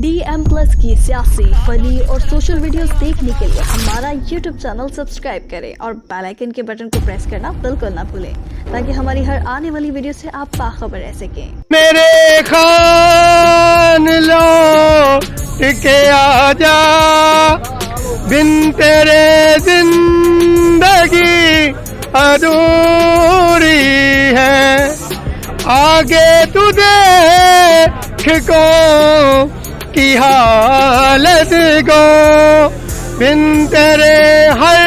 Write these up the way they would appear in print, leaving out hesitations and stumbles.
DM+ की सियासी, funny और सोशल वीडियोस देखने के लिए हमारा YouTube चैनल सब्सक्राइब करें और बेल आइकन के बटन को प्रेस करना बिल्कुल ना भूलें ताकि हमारी हर आने वाली वीडियो से आप बाखबर रह सकें। मेरे खान लौट के आजा, बिन तेरे जिंदगी अधूरी है। आगे तू देख को की हालत को, बिन तेरे हर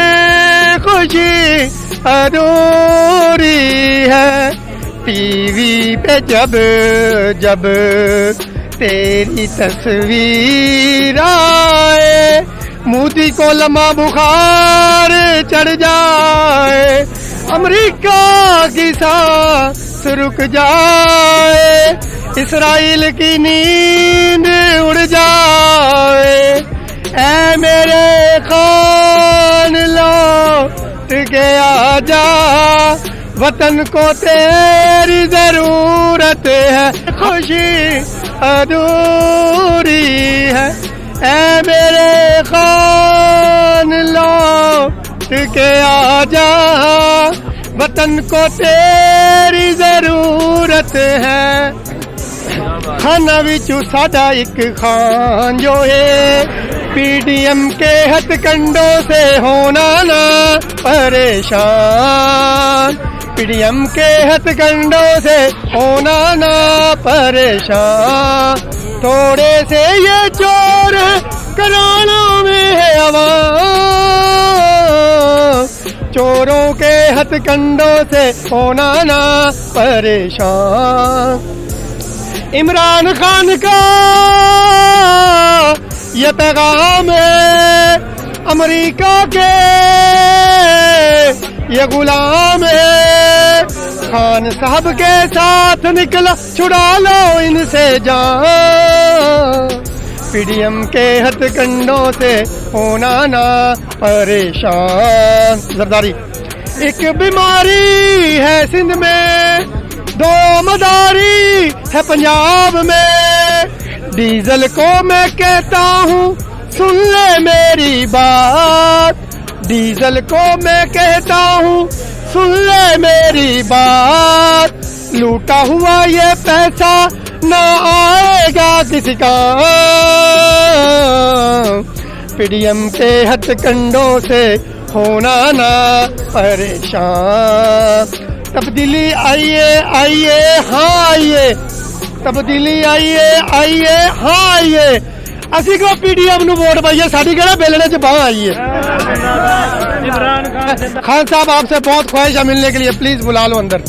खुशी अधूरी है। टीवी पे जब जब तेरी तस्वीर आए, मोदी को लम्हा बुखार चढ़ जाए। अमेरिका की सांस रुक जाए, इस्राइल की नींद उड़ जाए। ऐ मेरे खान लौट के आजा, वतन को तेरी जरूरत है। खुशी अधूरी है, ऐ मेरे खान लौट के आजा, वतन को तेरी जरूरत है। खाना विचू साडा एक खान जो है, PDM के हथकंडों से होना ना परेशान। PDM के हथकंडों से होना ना परेशान। थोड़े से ये चोर करानों में है आवाम, चोरों के हथकंडों से होना ना परेशान। इमरान खान का ये पैगाम है, अमेरिका के ये गुलाम है। खान साहब के साथ निकला, छुड़ा लो इनसे जान। PDM के हथकंडों से होना ना परेशान। जरदारी एक बीमारी है सिंध में, दो मदारी है पंजाब में। डीजल को मैं कहता हूँ सुन ले मेरी बात, डीजल को मैं कहता हूँ सुन ले मेरी बात। लूटा हुआ ये पैसा ना आएगा किसी का, PDM के हथकंडों से होना ना परेशान। तब्दीली आइए आइए हाँ आइए, तब्दीली आइए आइए हाँ आइए। असी को PDM ਨੂੰ वोट पाइए, साड़ी केड़ा बेलने च बाह आइए। खान साहब आपसे बहुत ख्वाहिश है मिलने के लिए, प्लीज बुला लो अंदर।